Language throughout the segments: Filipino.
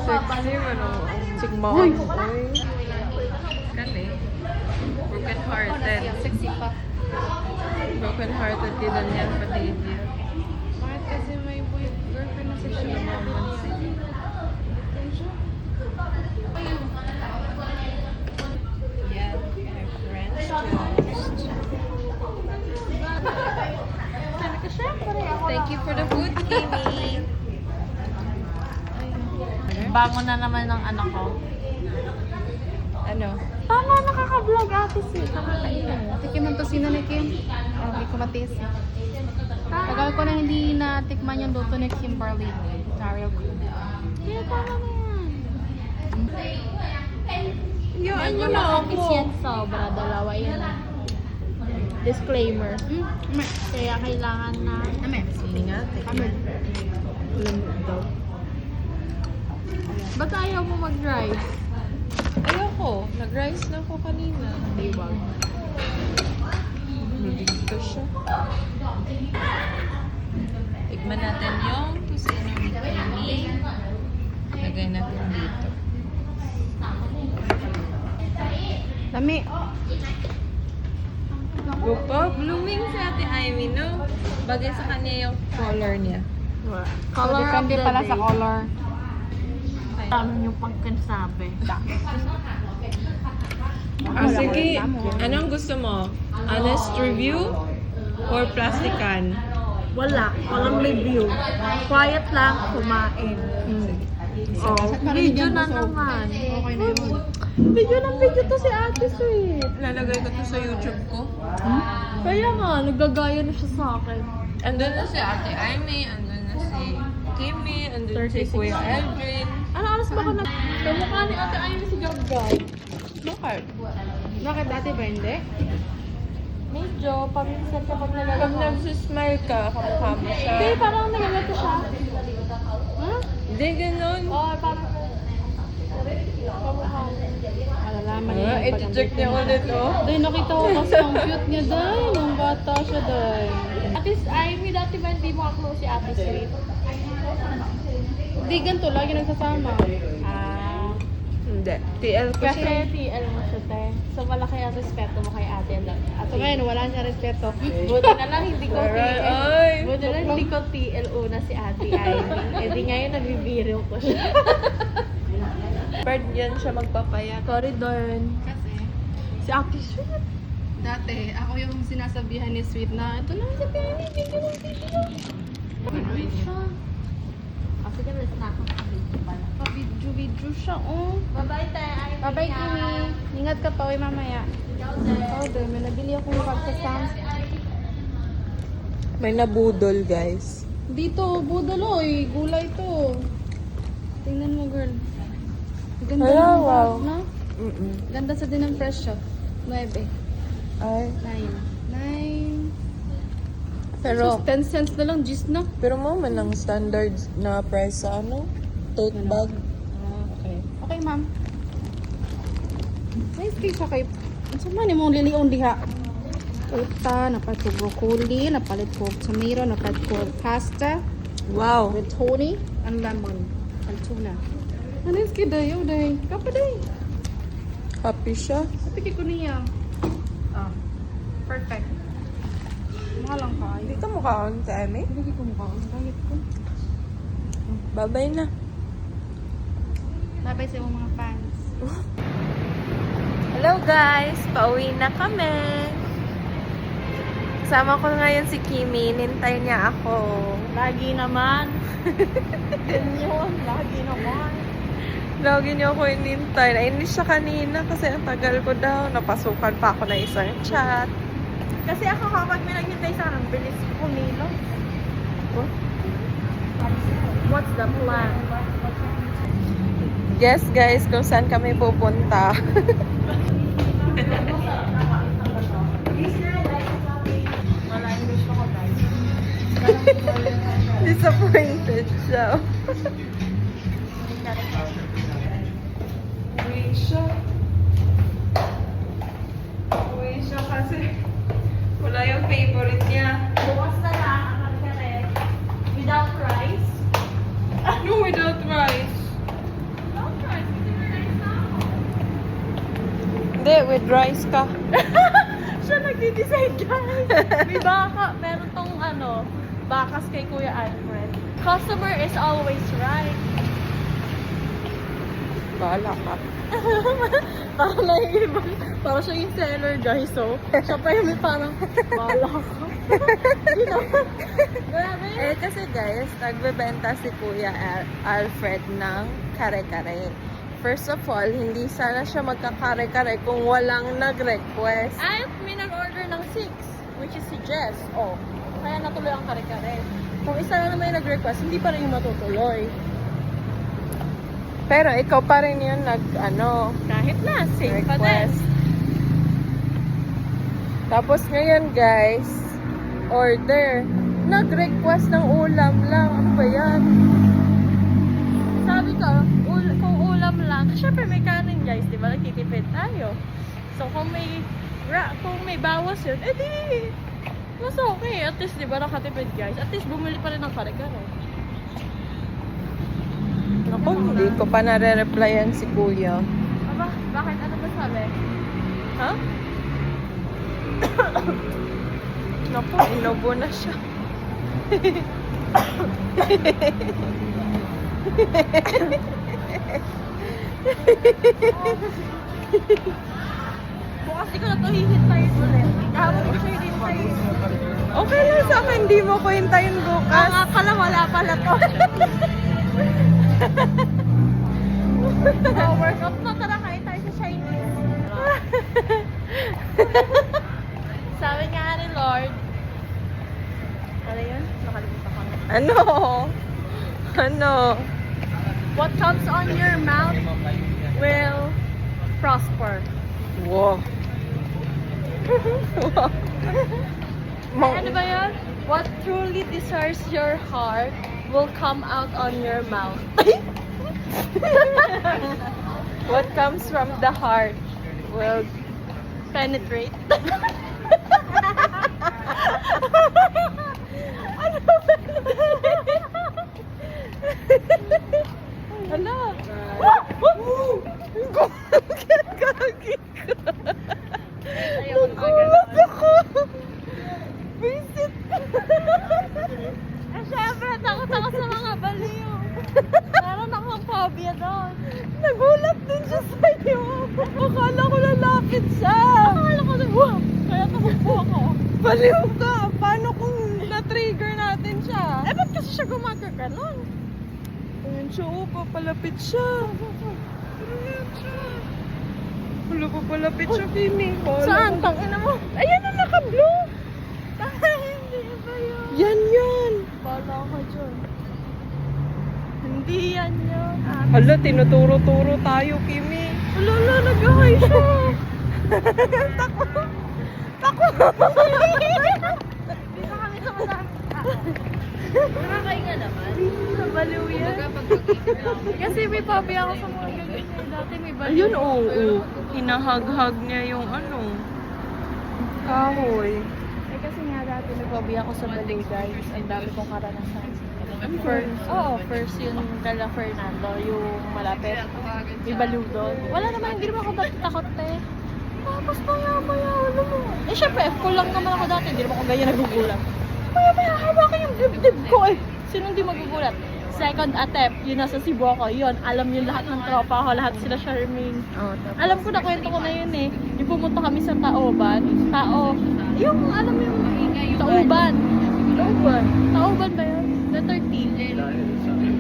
Sexy man o. Sigmaon mo. Kani. Broken hearted. Sexy pa. Broken hearted kay Daniel Padilla. Bakit kasi may girlfriend na siya? Yeah, French toast. Thank you for the food, Kimi. Bango na naman ng anak ko. Ano? Tama, nakaka-vlog ate si. Nakakainin. Tikim ng tosino ni Kim. Hindi ko matiis. Tagal ko na hindi natikman yung luto ni Kimberly. Daryl ko. Kaya tama na yan. Yaan nyo na ako. Yan sobra. Dalawa yan. Disclaimer. Kaya kailangan na... Sige nga, Amen. lamig daw. Ba't ayaw mo mag-rice? Ayoko. Nag-rice na ako kanina. Diba? Nabigto siya. Tikman natin yung tusino ni Kimi. Lagay natin dito. Dami. Opo, blooming si Ate Amy, no? Bagay sa kanya yung color niya. Color Depende pala day. sa color. Ano yung pagkansabi? Sige, anong gusto mo? Honest review or plastic can? Walang review. Quiet lang, kumain. Oh, video na naman. Okay na yun. Video to si Ate Sweet. Lalagay ko to sa YouTube ko. Kaya nga, nagagaya na siya sa akin. Andun na si Ate Amy, andun na si Kimi, andun si Kuya Eldrin. Ano oras ba ka na? Kamukha ni Ate Amy si Gabgay. Bakit? Bakit dati ba hindi? Medyo, paminsan kapag Pag nalalako. nagsismile ka, kamukha mo siya. Hindi, parang nagalito siya. Ha? Hindi, ganun. Oo, parang kamukha. Malalaman Ah, iti-check niya ulit, oh. Day, nakita ko kasi ang cute niya, Day. Nung bata siya, Day. Ate Amy, dati ba hindi mo ako si Ate Sweet? Hindi, ganito. Lagi nagsasama. Hindi. TL ko Kasi siya. TL mo siya, te. So, malaki ang respeto mo kay ate. So ngayon, wala siya respeto. Buti na lang hindi ko Aray, TL. ay. Buti na lang hindi ko TL una si ate Amy. Eh di ngayon nabibiro ko siya. Bird yan siya magpapayat. Sorry, Dorn. Kasi, Si Ate Sweet. dati, ako yung sinasabihan ni Sweet na, ito na si Penny, video ng video. Ano siya? Kasi ka na snack ko sa video pala. Pa-video siya, oh. Bye-bye, te. Amy. Bye-bye, Kimi. Ingat ka pa, uwi mamaya. Oh, Doy, may nabili akong pagkasams. May nabudol, guys. Dito, budaloy. Gulay to. Tingnan mo, girl. Ganda Hello, ng wow. bag, no? Ganda sa din ng presyo. 9. Ay. 9. Pero, 10 cents na lang, gis na. pero mo man ang standard na price sa ano? Tote bag. Okay. Okay, ma'am. Nice cake siya kay... Ang sama ni mong liliong diha. Uta, napalit ko broccoli, napalit ko tomato, napalit ko pasta Wow. with Tony and lemon and tuna. Ano yung skidayo, day? Kapa, day. Happy siya. Kapit ko niya. Ah, perfect. Mahal lang ka. Hindi ka mukhaon sa Amy. Hindi ko mukha. Ang gayet ko. Babay na. Bye-bye sa mga fans. Hello guys! Pauwi na kami. Kasama ko ngayon si Kimi. Nintay niya ako. Lagi naman. Yun, lagi naman. Lagi niya ako inintay. Nainis siya kanina kasi ang tagal ko daw. Napasukan pa ako na isang chat. Kasi ako kapag may naghintay sa akin, bilis kumilo. What's the plan? Guess guys kung saan kami pupunta. Wala yung gusto ko, guys. Disappointed siya. Uwi siya. Uwi siya kasi wala yung favorite niya. Bukas na lang, ang kare. Without rice. No, without rice. Hindi, with rice ka. Siya nagdi-decide, guys. May baka. Meron tong bakas kay Kuya Alfred. Customer is always right. Bahala ka. Parang naiiba. Parang siya yung seller, guys. So, siya pa yung may parang, bala ka. You know? Grabe. Eh, kasi guys, nagbebenta si Kuya Alfred ng kare-kare. First of all, hindi sana siya magkakare-kare kung walang nag-request. At may nag-order ng 6, which is si Jess. Oh, kaya natuloy ang kare-kare. Kung isa lang naman yung nag-request, hindi pa rin yung matutuloy. Pero ikaw pa rin yun Kahit na, same pa din. request. Tapos ngayon guys, order. Nag-request ng ulam lang. Ano ba yan? Sabi ko, kung ulam lang, syempre may kanin, guys, di ba? Nagtitipid tayo. So, kung may bawas yun, edi, mas okay. At least, di ba, nakatipid, guys. At least, bumili pa rin ng kare-kare. Naku, hindi ko pa nare-replyan si Kuya. Aba, bakit? Ano ba sabi? Ha? Naku, inubo na siya. Bukas di ko na ito hihintayin ulit. Kahapon ko siya hihintayin. Okay lang sa akin, hindi mo ko hintayin bukas. Ang akala wala pala to. Workout na, tara kain tayo sa Chinese. Sabi nga ni Lord, ano yun? Nakalimutan ko na. Ano? Ano? What comes on your mouth will prosper. Wow. Wow. Ano ba yun? What truly desires your heart will come out on your mouth. What comes from the heart will Penetrate. Hala. Gagi ka. Nagulat ako. Visit. Siyempre, takot ako sa mga baliw. Meron akong phobia doon. Nagulat din siya sa'yo. Akala ko lalapit siya. Akala ko na, wow! Kaya tumakbo ako. Baliw ka. Paano kung na-trigger natin siya? Eh, ba't kasi siya gumagaganon? Ayun siya, oh, papalapit siya. Wala, papalapit siya, Kimi. Saan? Tangina mo? Ayan na, naka-blue! Hindi ba yun? Yan yun. Bala ka dyan. Hindi yan yun. Hala, tinuturo-turo tayo, Kimi. Lolo, nag-ahay siya. Takbo. Dito kami sa madaming tao. Nakakainga naman. Nabaliw yan. Kasi may phobia ako sa mga ganyan. Dati may baliw. Ayun, oo. Hinahag-hag niya yung kahoy. Eh kasi nga dati nag-phobia ako sa baliw, guys. Ang dami kong karanasan. First yung Dala Fernando, yung malapit. May baliw doon. Wala naman, hindi naman ako dati takot eh. Tapos maya-maya, ano mo. Eh syempre, F ko lang naman ako dati. Hindi naman ako ganyan nagugulat. Maya-maya, hawakan yung dibdib ko eh. Sino hindi magugulat? Second attempt, yun nasa Cebu ako. Yun, alam yun lahat ng tropa ko, lahat sila Charmaine. Oh, Alam ko na, kwento ko na yun eh. Yung pumunta kami sa Taoban. Yung alam mo yung Tauban. Taoban ba yun? The 13.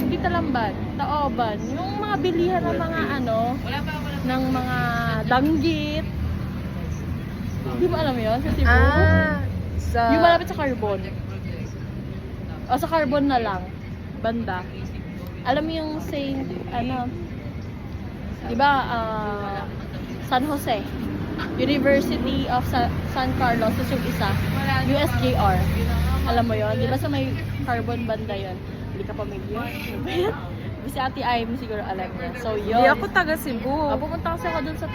Hindi Talamban. Taoban. Yung mga bilihan ng mga ng mga danggit. Hindi mo alam yun? Sa Cebu? Yung malapit sa Carbon. O sa Carbon na lang. Banda. Alam mo yung Saint, diba, San Jose. University of San Carlos, is yung isa. USJR. Alam mo yon, diba sa may Carbon banda yon? Hindi ka pamilya. Si Ate Aim siguro alam niya. So yun. Hindi ako taga Cebu. Pupunta kasi ako dun sa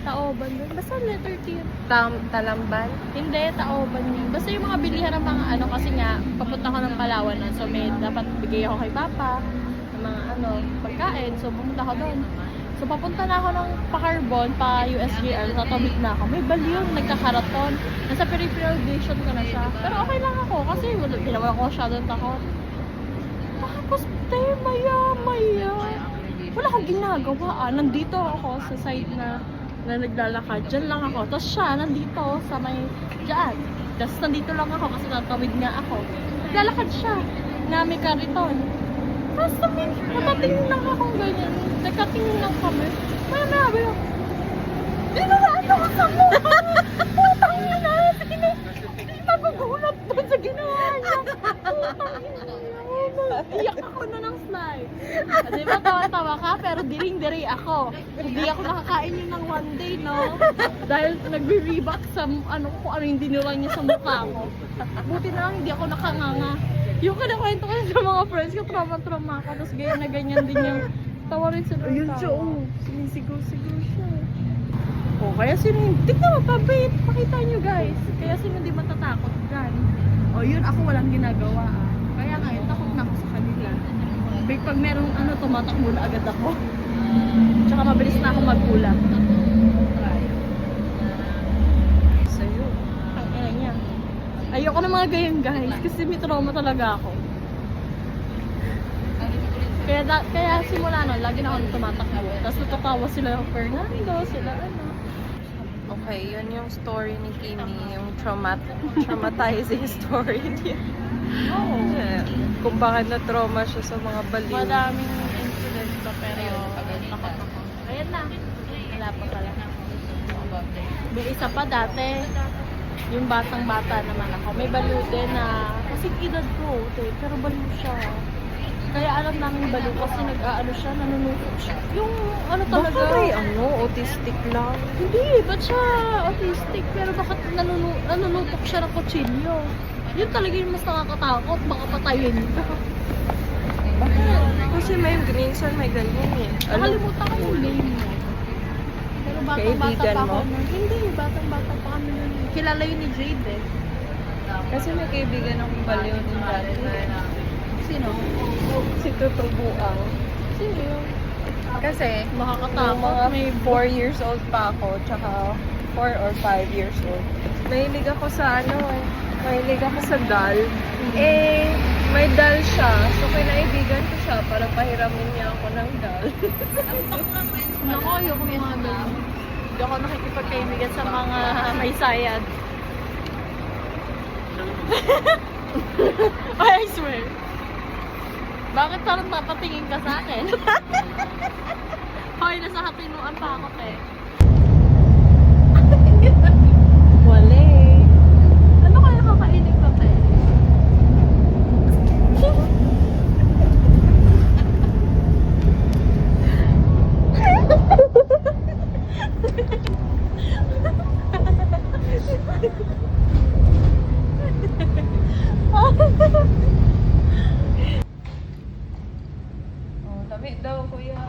Taoban dun. Basta letter T yun. Talamban? Hindi, Taoban yun. Basta yung mga bilihan ng mga kasi nga, papunta ko ng Palawan so may dapat bigay ako kay Papa ng mga pagkain. So pumunta ako doon. So, papunta na ako ng pa-Carbon, pa-USJR, tatawid na ako. May baliw, nagkakaraton. Nasa peripheral vision ko na siya. Pero okay lang ako kasi ginawa ko masyadong takot. Tapos, maya. Wala akong ginagawa. Nandito ako sa side na naglalakad. Diyan lang ako. Tapos siya, nandito sa may dyan. Tapos nandito lang ako kasi natawid nga ako. Naglalakad siya na may kariton. Tapos nakatingin lang akong ganyan. Nagkatingin lang kami. Maya, bilang, dinuraan ako sa mo! Putang ina! Sige na! Hindi magugulat doon sa ginawa niya! Putang ina! Iyak ako na ng slide. Di ba tawa-tawa ka? Pero diring-diri ako. Hindi ako nakakain yun ng one day, no? Dahil nagre-reback sa kung ano yung dinuraan niya sa mukha ko. Buti na lang hindi ako nakanganga. Yung kinakwento ko sa mga friends ko, trauma-trauma ako. Tapos ganyan na ganyan din yung tawa rin sila. Ayun siya, sinisigaw-sigaw siya. O, kaya sino yung, tignan mo, pabait. Pakita nyo guys. Kaya sino hindi matatakot dyan. O, yun ako walang ginagawa. Kaya ngayon, takot na ako sa kanila. Pag merong tumatakbo na agad ako. Tsaka mabilis na ako magkulang. Sa'yo. Ang ina niya. Ayoko ng mga ganyan guys, kasi may trauma talaga ako. Kaya simula nun, lagi na ako tumatakbo. Tapos natatawa sila yung Fernando, sila Okay, yun yung story ni Kimi, yung traumatizing story niya. Oo. Kung bakit na-trauma siya sa mga baliw. Madaming incident pa pero takot ako. Ayan na. Wala pa pala. May isa pa dati, yung batang-bata naman ako. May baliw din na, kasi edad ko, pero baliw siya. Kaya alam namin baliw kasi nag-aano siya, nanunutok siya. Yung talaga. Baka may autistic lang. Hindi, ba't siya autistic? Pero bakit nanunutok siya ng kutsilyo? Yun talaga yung mas nakakatakot, baka patayin ka. Bakit? Kasi minsan may ganyan eh. Nakalimutan ko yung name mo. Pero batang-bata Kaibigan pa ako mo? nun. Hindi, batang-bata pa kami nun. Kilala yun ni Jade eh. Kasi may kaibigan akong baliw din dati na Sino? si Tutubuang. Sino yun? Kasi nung Makakatakot. mga 4 years old pa ako, tsaka 4 or 5 years old. Mahilig ako sa mahilig ako sa doll. May doll siya. So, kinaibigan ko siya para pahiramin niya ako ng doll. Naku, ayoko ng mga ganun. Hindi ako nakikipagkaibigan sa mga may sayad. I swear. Bakit parang papatingin ka sa akin? Hoy, nasa hatinuan pa ako, te. Wale. Ano kaya kakainin ko, te? Tabi daw, kuya.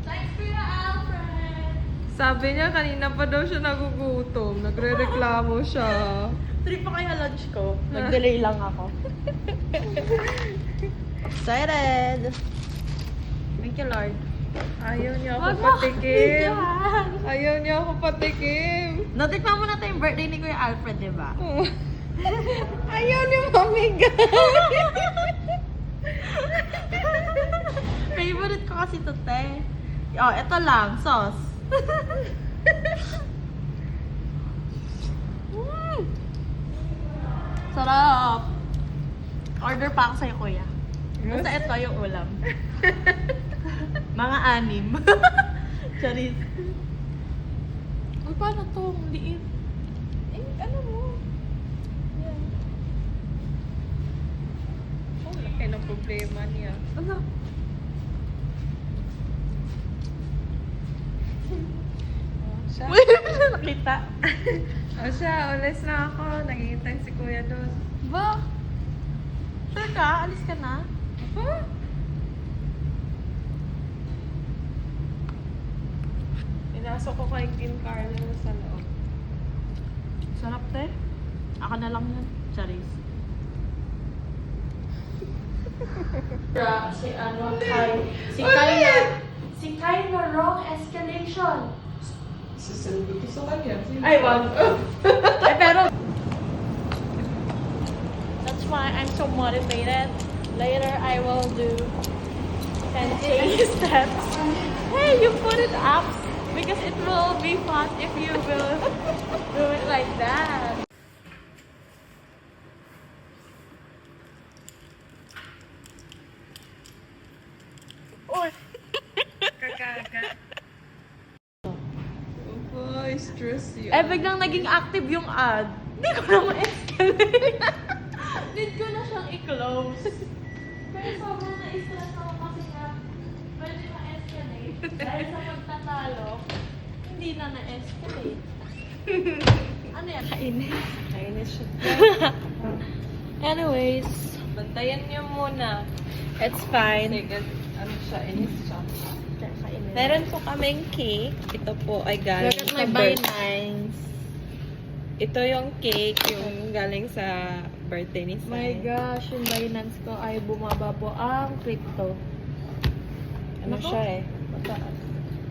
Thanks, Kuya Alfred! Sabi niya, kanina pa daw siya nagugutom. Nagre-reklamo siya. Trip pa kaya lunch ko. Nag-delay lang ako. Excited! Thank you, Lord. Ayaw niya ako Wag mo patikim. yan. Ayaw niya ako patikim. Natikman mo natin yung birthday ni Kuya Alfred, di ba? Ayaw ni Mami Favorite ko kasi ito, te. Oh, ito lang, sauce. Sarap. Order pa ako sa'yo, kuya. Basta ito yung ulam. Mga 6. Charis. Uy, paano to? Ang liit. ano mo? Yan. Oh, laki ng problema niya. Ano? Siya. Nakita. O siya, ulis na ako. Naghihintay si kuya doon. Ba? Sure ka? Alis ka na? Huh? Pinasok ko kay Kim Carlo sa loob. Sarap, te. Ako na lang yun. Charis. Si ano, Kai. Si Kai na wrong escalation. Sasabi ko sa kanya. Ay, wag. Ay, pero... That's why I'm so motivated. Later, I will do 10K steps. Hey, you put it up because it will be fun if you will do it like that. Or, kagaga. Opo, stress yun. Eh, biglang naging active yung ad. Hindi ko na ma-escalate. Need ko na siyang i-close. Pero sobrang na-stress ako kasi nga, pwede ma-escalate. Dahil sa pagtatalo, hindi na na-escalate. Ano yan? Kainis. Kainis siya. Anyways, bantayan niyo muna. It's fine. Sige, ano siya, inis siya. Kainis. Meron po kaming cake. Ito po ay galing Look at sa my nines. Ito yung cake, yung galing sa birthday ni Sai. My gosh, yung Binance ko ay bumaba po ang crypto. Ano Nako. siya eh? Mataas.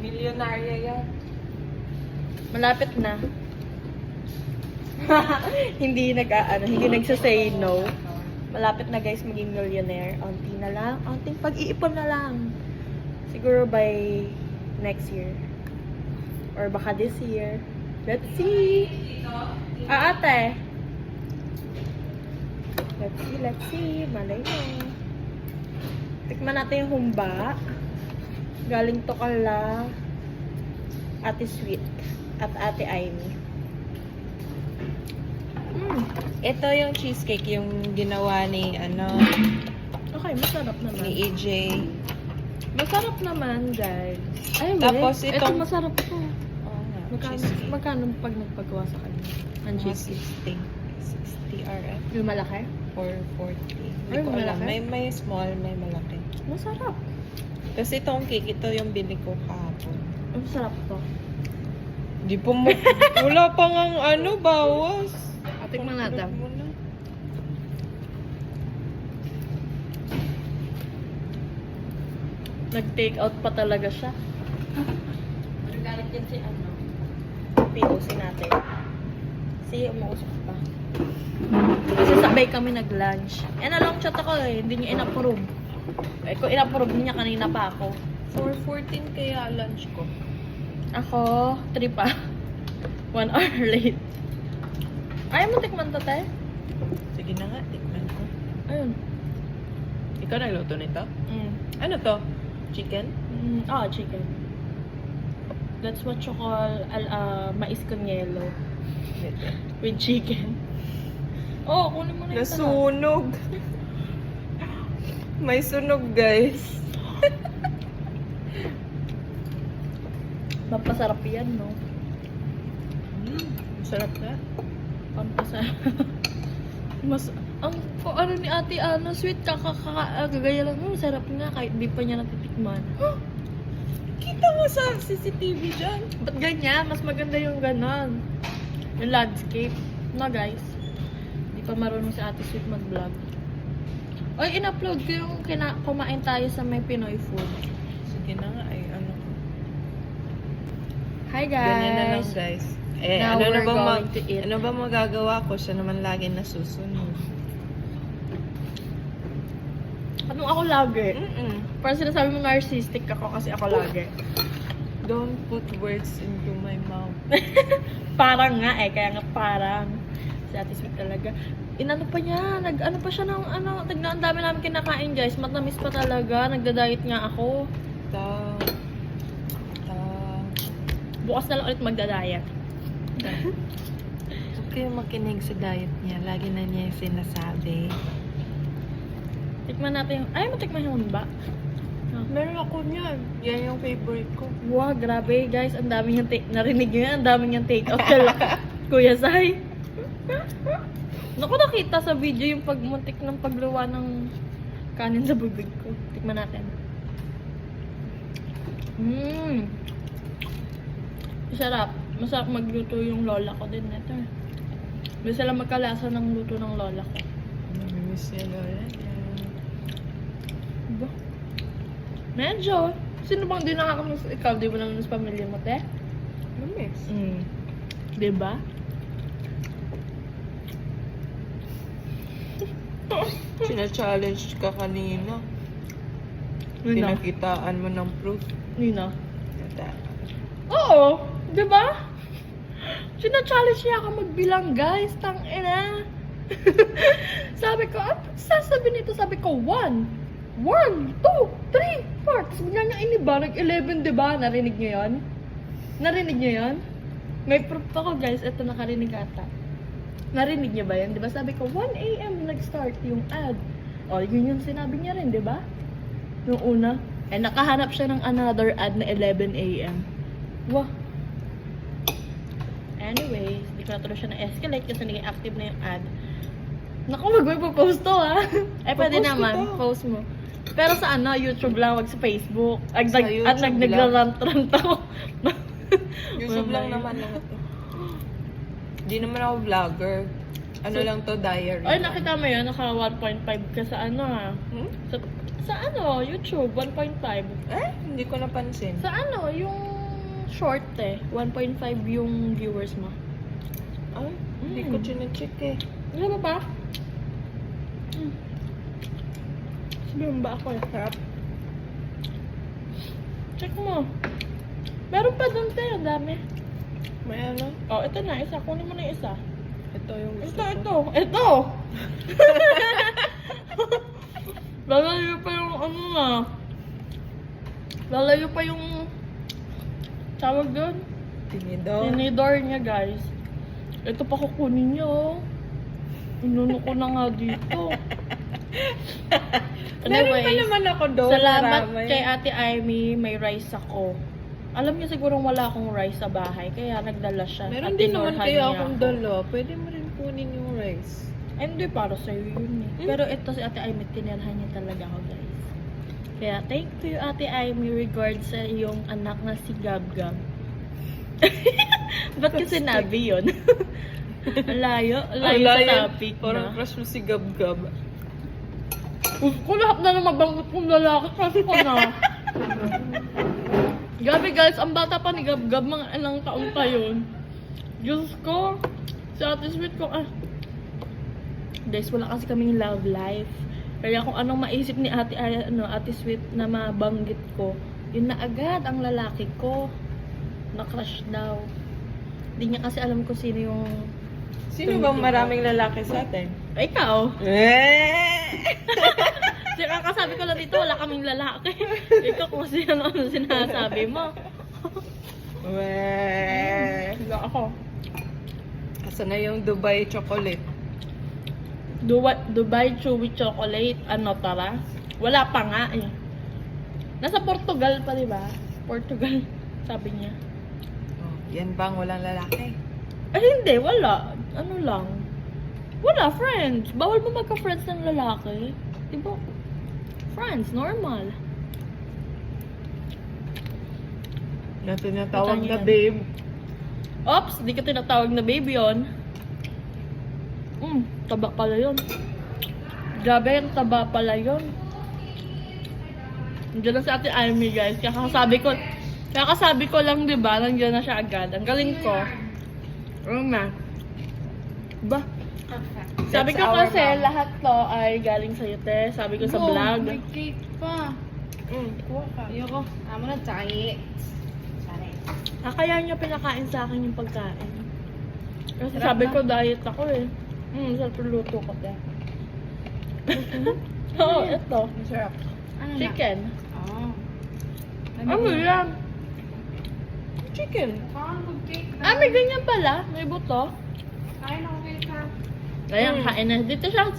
Milyonarya yan. Malapit na. hindi hindi nagsasay no. Malapit na guys maging millionaire. Unti na lang. Unting pag-iipon na lang. Siguro by next year. Or baka this year. Let's see. Ate. Let's see. Malay mo. Tikman natin yung humba. Galing to kala Ate Sweet at Ate Aimee. Ito yung cheesecake, yung ginawa ni, Okay, masarap naman. ni EJ. Masarap naman, guys. Ay, Tapos ito itong- masarap to. Oo nga, Magkano, cheesecake. magkano pag nagpagawa sa kanya? Ang Mga cheesecake. 60 RF Yung malaki? or 40. Hindi Ay, ko alam. malaki? May small, may malaki. Masarap. Kasi itong cake, ito yung bili ko kahapon. Ang masarap to. Di po mo, wala pa nga bawas. Tikman natin. Muna. Nag-take out pa talaga siya. Nagalit yan si POC natin. Si umuusap pa. Kasi sabay kami nag-lunch. Long chat ako eh. Hindi niya in-approve. Eh, kung in-approve niya kanina pa ako. 4:14 kaya lunch ko. Ako, 3 pa. 1 hour late. Ayaw mo tikman to, te? Sige na nga, tikman ko. Ayun. Ikaw nagluto nito? Mm. Ano to? Chicken? Chicken. That's what you call mais con yelo with chicken. Oh, kunin mo na yung tanong. Nasunog. May sunog, guys. Mapasarap yan, no? Sarap na. Pampasarap. Ang ano ni Ate Ana, sweet gagaya lang. Sarap nga, kahit di pa niya natitikman. Kita mo sa CCTV dyan. Ba't ganyan? Mas maganda yung ganon. Yung landscape. No, guys? Di pa marunong si Ate Sweet mag-vlog. Oy, in-upload ko yung kumain tayo sa may Pinoy food. Sige na nga, Hi, guys! Ganyan na lang, guys. Now we're going to eat. Ano ba magagawa ko? Siya naman lagi nasusunod. Anong ako lagi? Mm-mm. Parang sinasabi mo narcissistic ako kasi ako lagi. Don't put words into my mouth. Parang nga eh, kaya nga parang. Si Ate Sweet talaga. Inano pa niya, nag-ano pa siya ng ang dami namin kinakain guys. Matamis pa talaga, nagda-diet nga ako. Bukas na lang ulit magda-diet. Huwag kayong makinig sa diet niya. Lagi na niya yung sinasabi. Tikman natin yung, ayaw mo tikman yung ba? Meron ako niyan. Yan yung favorite ko. Wow, grabe guys, ang dami niyang narinig niyo yan, ang dami niyang take out kala Kuya Sai. Naku, nakita sa video yung pagmuntik ng pagluwa ng kanin sa bubig ko. Tikman natin. Masarap. Masarap magluto yung lola ko din neto. May sila magkalasa ng luto ng lola ko. Namimiss niya Lola. Medyo. Sino bang di nakakamiss? Ikaw, di mo naman sa pamilya mo, te? Mamiss. Diba? Sina-challenge ka kanina. Nino? Pinakitaan mo ng proof. Nino? Oo, di ba? Sina-challenge niya ako magbilang, guys. Tangina. Sabi ko, ano sasabi nito? Sabi ko, 1. 1, 2, 3, 4. Tapos bigla niya iniba. Nag-11, di ba? Narinig niyo yun? Narinig niyo yun? May proof ako, guys. Ito, nakarinig ata. Narinig niyo ba yun? Di ba? Sabi ko, 1 a.m. nag-start yung ad. O, yun yung sinabi niya rin, di ba? Yung una. Eh, nakahanap siya ng another ad na 11 a.m. Wah. Anyways, di ko natuloy siya na-escalate kasi naging active na yung ad. Naku, magpo-post to ha. Eh, pwede Popost naman. ko to. Post mo. Pero sa ano, YouTube lang, wag sa Facebook. At Sa YouTube lang. nagrarant-rant ako. YouTube lang Mamaya. naman lahat. Di naman ako vlogger. Ano lang to, diary. Ay, nakita mo yun? Naka 1.5 ka sa ano ha. Hmm? Sa ano, YouTube, 1.5. Eh, hindi ko napansin. Sa ano, yung short eh. 1.5 yung viewers mo. Ay, hindi ko chinecheck eh. Ano ba ba? Sabihin ba ako eh? Sarap. Check mo. Meron pa doon tayo, dami. May ano? Oh, ito na, isa. Kunin mo na yung isa. Ito yung gusto Ito, ko. ito. Lalayo pa yung ano na. Lalayo pa yung tawag doon. Tinidor. Tinidor niya, guys. Ito pa kukunin niyo. Oh. Inuno ko na nga dito. Meron pa naman ako doon. Salamat marami. kay Ate Amy, may rice ako. Alam niya sigurong wala akong rice sa bahay, kaya nagdala siya. Meron At din naman tinorhan kayo niya akong ako. dalo. Pwede mo rin kunin yung rice. Ay, hindi, para sa'yo yun eh. Pero ito si Ate Amy, tinirhan niya talaga ako, guys. Kaya thank you, Ate Amy, regards sa iyong anak na si Gab Gab. Ba't kasi sinabi yun? Ang layo sa topic Parang na. crush mo si Gab Gab. Kung lahat na lang mabanggit kong lalaki, kasi ko na. Gabi guys, ang bata pa ni Gab Gab, mga ilang taon pa yun. Diyos ko, si Ate Sweet ko, guys, wala kasi kaming love life. Kaya kung anong maisip ni Ate Sweet na mabanggit ko, yun na agad ang lalaki ko. Na-crush daw. Hindi niya kasi alam kung sino yung... Sino bang maraming lalaki sa atin? Ikaw. Eh! Saka kasabi ko lang dito, wala kaming lalaki. Ikaw kung sino ano sinasabi mo. Weh! Hindi ako. Asan na yung Dubai chocolate? Dubai Chewy Chocolate, ano tara? Wala pa nga eh. Nasa Portugal pa, di ba? Portugal, sabi niya. Oh, yan bang walang lalaki? Eh hindi, wala. Ano lang. Wala, friends. Bawal mo magka-friends ng lalaki. Di ba? Friends, normal. Na tinatawag Kita na niyo yan. babe. Ops, di ka tinatawag na baby yon. Taba pala yun. Grabe, yung taba pala yun. Nandiyan na si Ate Amy, guys. Kakasabi ko lang, di ba? Nandiyan na siya agad. Ang galing ko. Oo na. Ba? Sabi That's ko our kasi mom. lahat to ay galing sa'yo, te. Sabi ko sa vlog. May cake pa. Kuha ka. Ayoko. Amo na tayo. Kaya niya pinakain sa akin yung pagkain. Kasi Sarap sabi ba? ko diet ako eh. Sarap yung luto ko, te. Oo, ito. Masarap. Ano na? Chicken. Oh. Ano yan? Chicken. Parang mag-cake na. May ganyan pala. May buto. Kain ako cake ha. Ayan, kain na. Dito siya.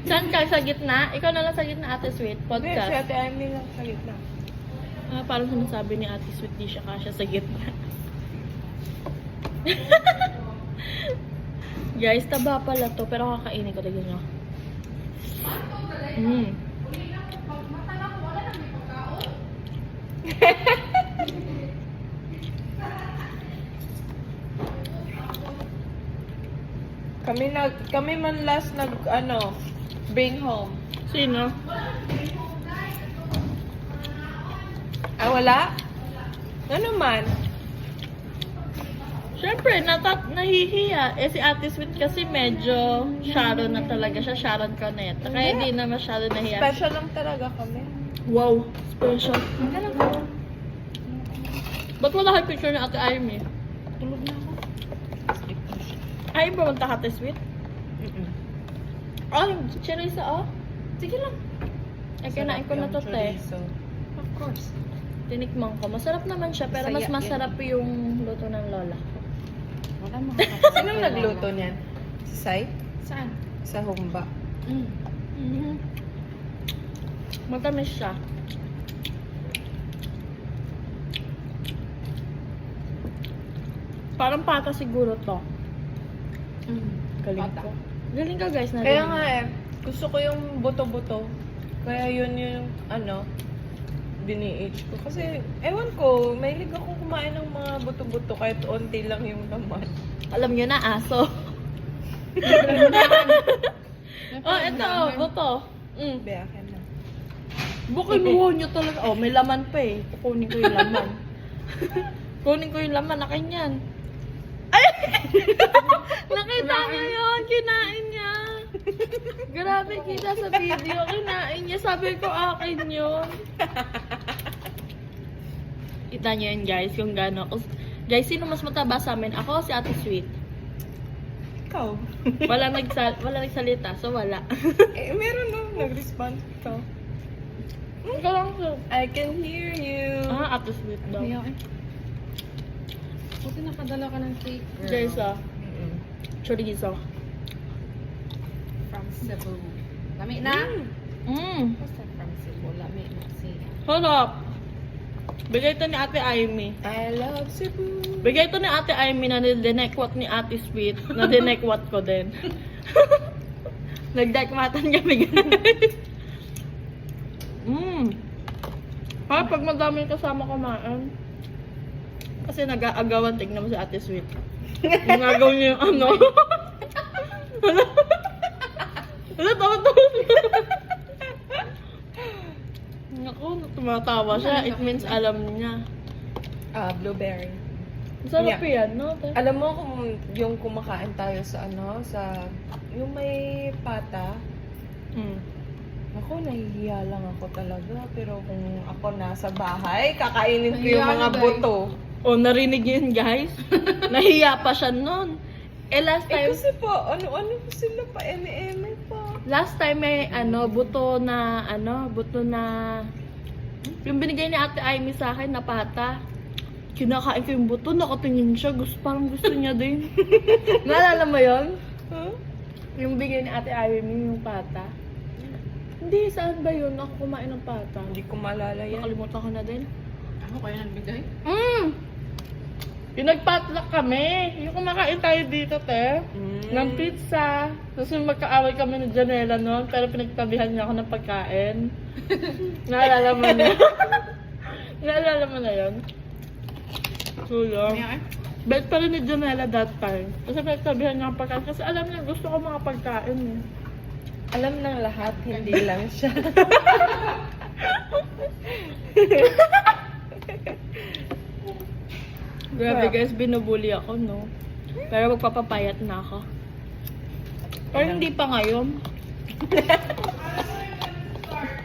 Saan ka? Sa gitna? Ikaw na lang sa gitna, Ate Sweet. Hindi, si Podcast. Ate Amy lang sa gitna. Parang sinasabi ni Ate Sweet, di siya kasya sa gitna. Guys, taba pala to. Pero kakainin ko. Tignan nyo. Kami man last bring home. Sino? Ah, wala? Ano man? Siyempre, nahihiya. Eh, si Ate Sweet kasi medyo Sharon na talaga siya. Sharon Cuneta. Kaya di na masyado nahiya. Special lang talaga kami. Wow, special. Ba't wala kayo picture ni Ate Amy? Tulog na ako. Ay, pumunta ka, Ate Sweet? Oh, chorizo, oh. Sige lang. Ay, kinain ko na to, te. Of course. Tinikman ko. Masarap naman siya, pero mas Masaya yan. masarap yung luto ng lola ko. Wala mo. Sinong nagluto niyan? Si Sai? Saan? Sa Humba. Mm-hmm. Matamis siya. Parang pata siguro to. Galing Pata. ko. Galing ka, guys. Kaya nga gusto ko yung buto-buto. Kaya yun yung, bini-age ko. Kasi, ewan ko, mahilig akong kumain ng mga buto-buto kahit onti lang yung laman. Alam nyo na, aso. Oh, ito, buto. Be, akin na. Bukinuha nyo talaga. Oh, may laman pa eh. Kukunin ko yung laman. Kunin ko yung laman. Akin yan. Ay! Nakita mo yun. Kinain niya. Grabe kita sa video. Kinain niya. Sabi ko akin yun. Kita nyo yun, guys. Kung gano'n. Guys, sino mas mataba sa amin? Ako o si Ate Sweet? Ikaw. Wala nagsalita. So, wala. Meron no, nag-respond ikaw. Ikaw lang siya. I can hear you. Ah, Ate Sweet daw. Ayaw eh. Buti nakadala ka ng cake, girl. Guys, chorizo. From Cebu. Lami na? Basta from Cebu. Lami na siya. Hold up. Bigay ito ni Ate Amy. I love Cebu. Bigay ito ni Ate Amy na dinekwat ni Ate Sweet. Na dinekwat ko din. Nagdekmatan kami guys. Para pag madami kasama kumain. Kasi nag-aagawan, tignan mo si Ate Sweet. Nangagaw niya yung ano. Wala, tawa-tawa. Naku, tumatawa siya. It means alam niya. Blueberry. Masarap Yeah. yan, no? Alam mo kung yung kumakain tayo sa yung may pata, ako, nahihiya lang ako talaga. Pero kung ako nasa bahay, kakainin ko yung Nahiya mga na, buto. O, narinig niyo yun, guys? Nahiya pa siya nun. Last time, Kasi po, ano-ano po sila pa, eme-eme pa. last time may, buto na, yung binigay ni Ate Amy sa akin na pata. Kinakain ko yung buto, nakatingin siya, parang gusto niya din. Naalala mo yun? Huh? Yung bigay ni Ate Amy, yung pata. Hindi, saan ba yun? Ako kumain ng pata. Hindi ko maalala yan. Nakalimutan ko na din. Ako kaya nagbigay? Yung nagpatlock kami. Yung kumakain tayo dito, te. Ng pizza. Tapos yung magkaaway kami ni Janela noon, pero pinagtabihan niya ako ng pagkain. Naalala mo na? Naalala mo na yun? Sulo. Ayaw eh. Bet pa rin ni Janela that time. Kasi pinagtabihan niya ang pagkain. Kasi alam niya, gusto ko mga pagkain eh. Alam ng lahat, hindi lang siya. Grabe guys, binubuli ako, no? Pero magpapapayat na ako. Pero hindi pa ngayon.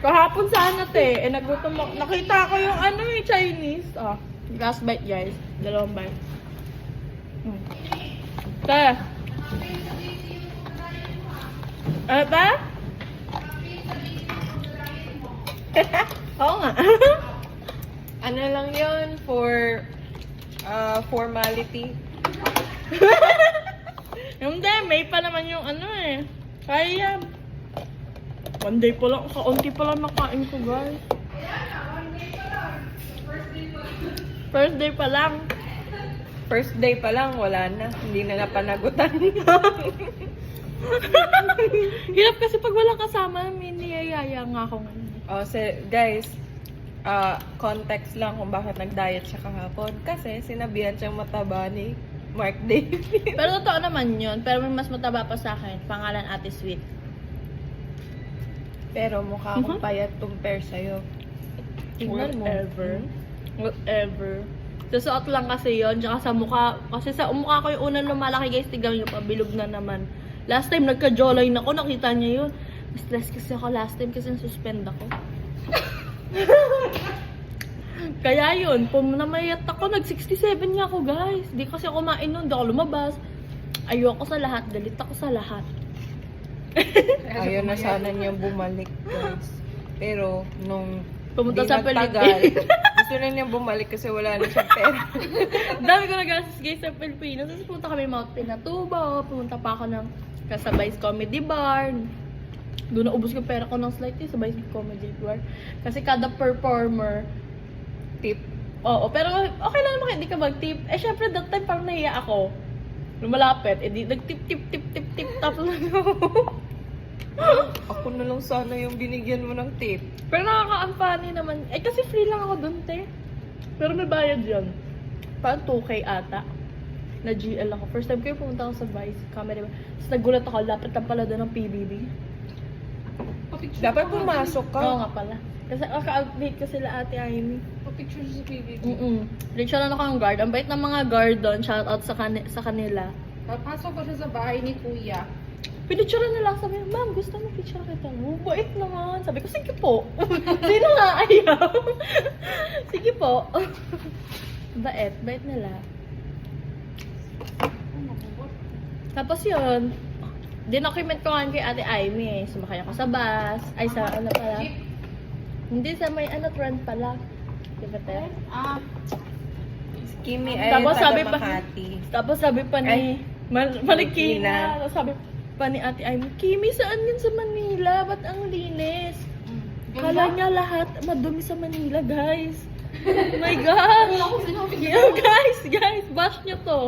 Kahapon sana, te. Nagutom ako. Nakita ko yung Chinese. Last bite, guys. 2 bite. Te. Te? Oo nga. Ano lang yun for formality. Hindi, may pa naman yung Kaya yan. One day pa lang, kaunti pa lang nakain ko, guys. First day pa lang. First day pa lang, wala na. Hindi na napanagutan. Hirap kasi pag walang kasama, may niyayaya nga ako ngayon. Guys, context lang kung bakit nag-diet siya kahapon. Kasi sinabihan siyang mataba ni Mark David. Pero totoo naman yun. Pero may mas mataba pa sa akin. Pangalan Ate Sweet. Pero mukha akong payat compare sa'yo. Tingnan mo. Whatever. Whatever. Sa suot lang kasi yon, tsaka sa mukha. Kasi sa mukha ko yung unang lumalaki guys, tignan nyo pa, bilog na naman. Last time nagka-jawline ako, nakita niya yun. Stress kasi ako last time kasi nasuspend ako. Kaya yun, namayat ako, nag-67 nga ako guys. Di kasi ako kumain nun, di ako lumabas. Ayoko sa lahat, galit ako sa lahat. Ayaw na sana niya bumalik, guys. Pero, nung Pumunta di sa nagtagal, Pilipinas. gusto na niya bumalik kasi wala na siyang pera. Dami ko nag-assist guys sa Pilipinas. Tapos pumunta kami Mount Pinatubo. Pumunta pa ako ng Kasabay Comedy Bar. Doon na ubos ko pera ko ng slightly sa Vice Comedy Bar. Kasi kada performer, Tip. oo, pero okay lang naman hindi ka mag-tip. Eh syempre that time parang nahiya ako. Lumalapit, eh di nag-tip. Tapos Ako na lang sana yung binigyan mo ng tip. pero nakaka-funny naman. Eh kasi free lang ako doon, te. Pero may bayad yun. Parang 2K ata. Na GL ako. First time ko yung pumunta ako sa Vice Comedy Bar. Tapos nagulat ako, lapit lang pala doon ng PBB. Dapat pumasok ka. Oo nga pala. Kasi naka-update ko sila Ate Amy. Pa-picture sa PBB. Picture lang ako ng guard. Ang bait ng mga guard doon. Shoutout sa kanila. Papasok ko siya sa bahay ni Kuya. Pinicture nila ako. Sabi, ma'am, gusto mo picture kita mo? Bait naman. Sabi ko, sige po. Sino nga ayaw? Sige po. Bait nila. Tapos yun, dinocument ko nga kay Ate Amy eh. Sumakay ako sa bus. Ay, sa ano pala? Jeep. Hindi, sa may ano, trend pala. Diba, te? Kimi ay Tapos taga sabi pa, Makati. tapos sabi pa ni Ay, Marikina. Marikina. Tapos sabi pa ni Ate Amy, Kimi, saan yun sa Manila? Ba't ang linis? Kala niya lahat madumi sa Manila, guys. Oh my gosh! Wala akong sinabi ka Yeah, guys, bash niyo to.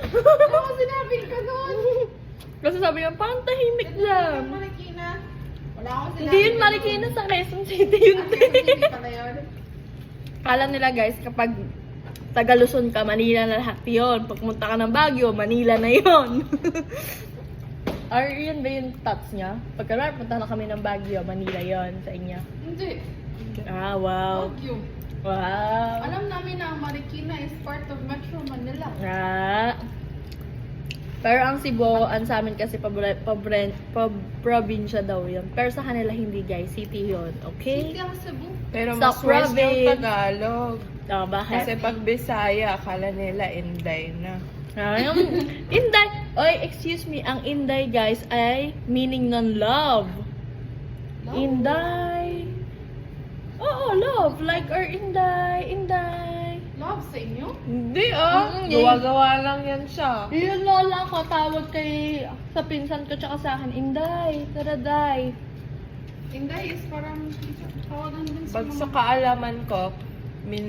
Wala akong sinabi ka nun. Kasi sabi niya, parang tahimik lang. Marikina. Wala akong sinabi. Hindi yun Marikina, sa Quezon City yun. Hindi pala yun. Kala nila guys, kapag taga Luzon ka, Manila na lahat yun. Pag pumunta ka ng Baguio, Manila na yun. Or yun ba yung thoughts niya? Pagka punta na kami ng Baguio, Manila yun sa inyo. Hindi. Ah, wow. Baguio. Wow. Alam namin na ang Marikina is part of Metro Manila. Ah. Pero ang Cebu, ang sa amin kasi probinsya daw yun. Pero sa kanila hindi guys, city yun. Okay? Hindi ang Cebu. Pero Sa mas worse yung province. Tagalog. Oh, bakit? Kasi pag Bisaya, akala nila Inday na. Yung Inday. Oy, excuse me. Ang Inday, guys, ay meaning ng love. Love? Inday. Oo, love. Like our Inday. Love sa inyo? Hindi gawa-gawa lang yan siya. Yung lola ko, tawag sa pinsan ko tsaka sa akin, Inday, taraday. Inday is parang tawagan din sa Pag sa kaalaman ko,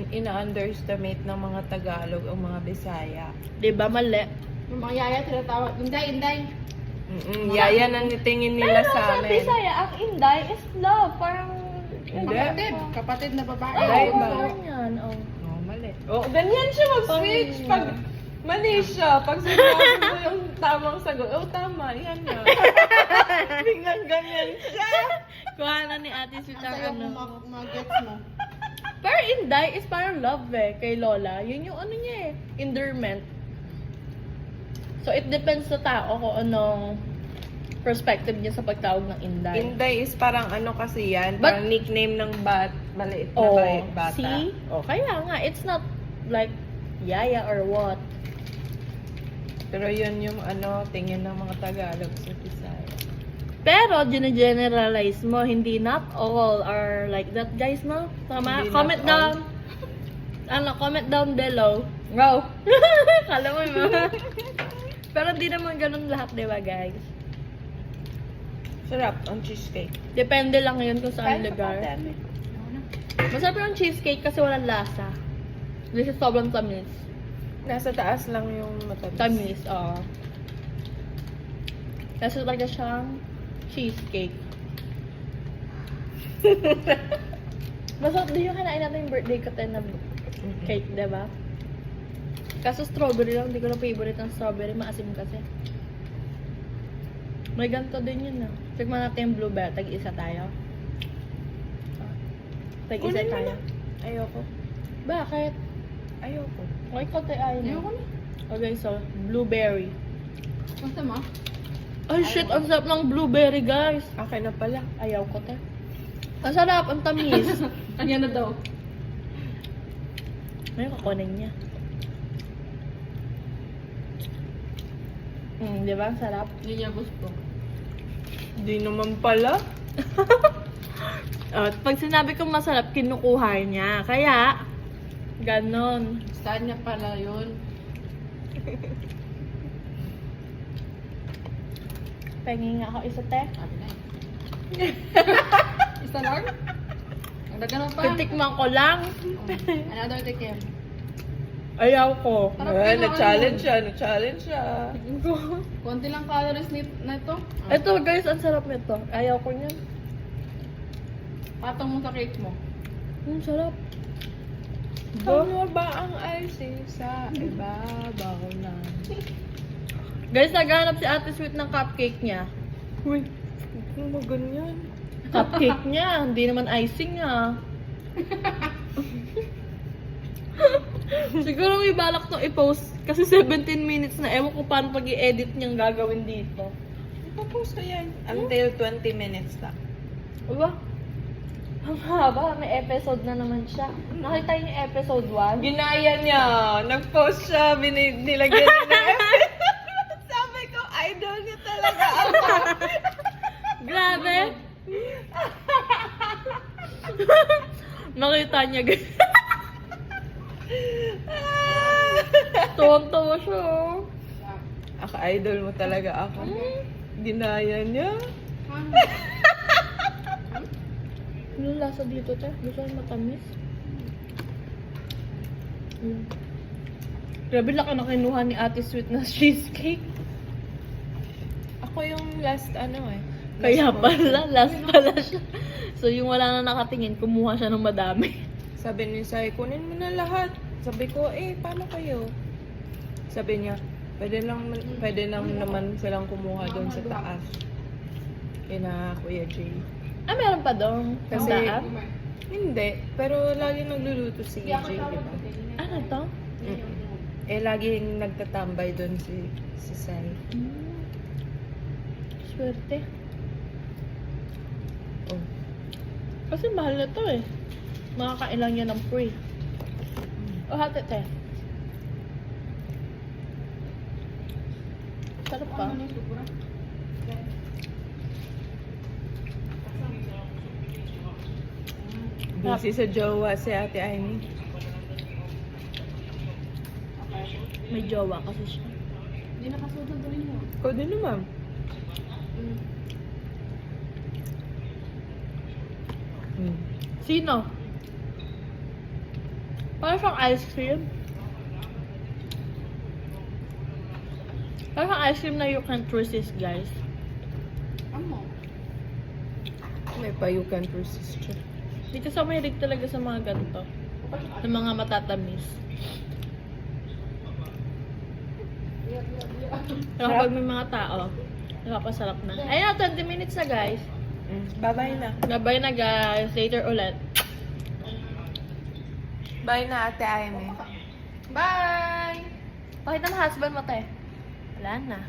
ina-underestimate ng mga Tagalog ang mga Bisaya. Diba, mali? Yung mga yaya tinatawag, Inday. Yaya nang tingin nila Pero sa sa amin. Bisaya, ang Inday is love. Parang, Hindi. Kapatid na babae. Inday oh, ba? parang yan, oh. Oh, mali. Oh, ganyan siya mag-switch. Parang- Pag mali siya, pag sinabi mo yung tamang sagot, oh tama, yan nga. Biglang ganyan siya. Kuha na ni Ate Sweet ang Sa'yo ano. mag-gets mo. Pero Inday is parang love eh, kay Lola. Yun yung ano niya eh, endearment. So it depends sa tao kung anong perspective niya sa pagtawag ng Inday. Inday is parang ano kasi yan, But- parang nickname ng maliit na Oh, bata. see? Oh, kaya nga, it's not like yaya or what. Pero yun yung ano, tingin ng mga Tagalog sa Bisaya. Pero, generalize mo, hindi not all are like that, guys, no? Tama? Hindi Comment not down. Comment down below. Wow. Kala mo yun. Pero hindi naman ganun lahat, di ba, guys? Sarap, ang cheesecake. Depende lang yun kung saan Kain pa lugar. pa, dami. Masarap yung cheesecake kasi walang lasa. This is sobrang tamis. Nasa taas lang yung matamis. Tamis, oo. Kasi talaga siyang cheesecake. Masarap din yung kinain natin yung birthday ko tayo na cake, diba? Kaso strawberry lang, hindi ko na favorite ang strawberry, maasim kasi. May ganito din yun ah. Tikman natin yung blueberry, tag-isa tayo. Tag-isa Kunin mo tayo. na. Ayoko. Bakit? Ayoko. Okay, kote ayaw Ayoko mo. na. Okay, so, blueberry. Basta mo? Ay, shit, ang sarap ng blueberry, guys. Akin na pala. Ayaw ko, te. Ang sarap, ang tamis. Kanya na daw. Ngayon, kakunin niya. Di ba? Ang sarap. Hindi niya gusto. Di naman pala. At pag sinabi kong masarap, kinukuha niya. Kaya, ganon. Saan niya pala yun? Penging ako isa, te. Sabi na Isa lang? Ang dagan mo pa. Titikman ko lang. Another tikim. Ayaw ko. Parang Na-challenge siya, na-challenge siya. Konti lang calories na ito. Ito, guys, ang sarap nito. Ayaw ko niyan. Patong mo sa cake mo. Sarap. Ano ba ang icing sa ibabaw na? Guys, naghanap si Ate Sweet ng cupcake niya. Uy, ano ba ganyan? Cupcake niya, hindi naman icing ah. Siguro may balak tong i-post kasi 17 minutes na. Ewan ko paano pag i-edit niyang gagawin dito. Ipapost ko yan. Until 20 minutes na. Diba? Ang haba, may episode na naman siya. Nakita niyo yung episode 1? Ginaya niya. Nag-post siya, nilagyan niya ng episode. Sabi ko, idol niya talaga ako. Grabe! Nakita niya guys. Tuwang-tuwa siya. oh. Idol mo talaga ako. Ginaya niya. Ano lasa dito, te? Gusto mo matamis? Grabe laki na kinuha ni Ate Sweet na cheesecake. Ako yung last Kaya pala, last pala siya. So yung wala na nakatingin, kumuha siya ng madami. Sabi ni Sai, kunin mo na lahat. Sabi ko, paano kayo? Sabi niya, pwede lang naman silang kumuha doon sa taas. Kina Kuya Jay. Ah, meron pa doon. Kasi, Kasi, hindi. Pero lagi nagluluto si Jay, di ba? ano to? Laging nagtatambay doon si Sai. Swerte. Oh. Kasi mahal na to eh. Makakain lang yan ng free. O, hati, te. Sarap pa. Busy sa jowa si Ate Amy. May jowa kasi siya. Hindi nakasunod doon mo. Ikaw din naman. Sino? Parang siyang ice cream. Parang siyang ice cream na you can't resist, guys. Ano? May pa you can persist siya. Hindi kasi ako mahilig talaga sa mga ganito. Sa mga matatamis. Pero kapag may mga tao, nakapasarap na. Ayun, 20 minutes na, guys. Bye-bye na. Bye na, guys. Later ulit. Bye na, Ate Amy. Bye! Pakita mo husband mo, te. Wala na.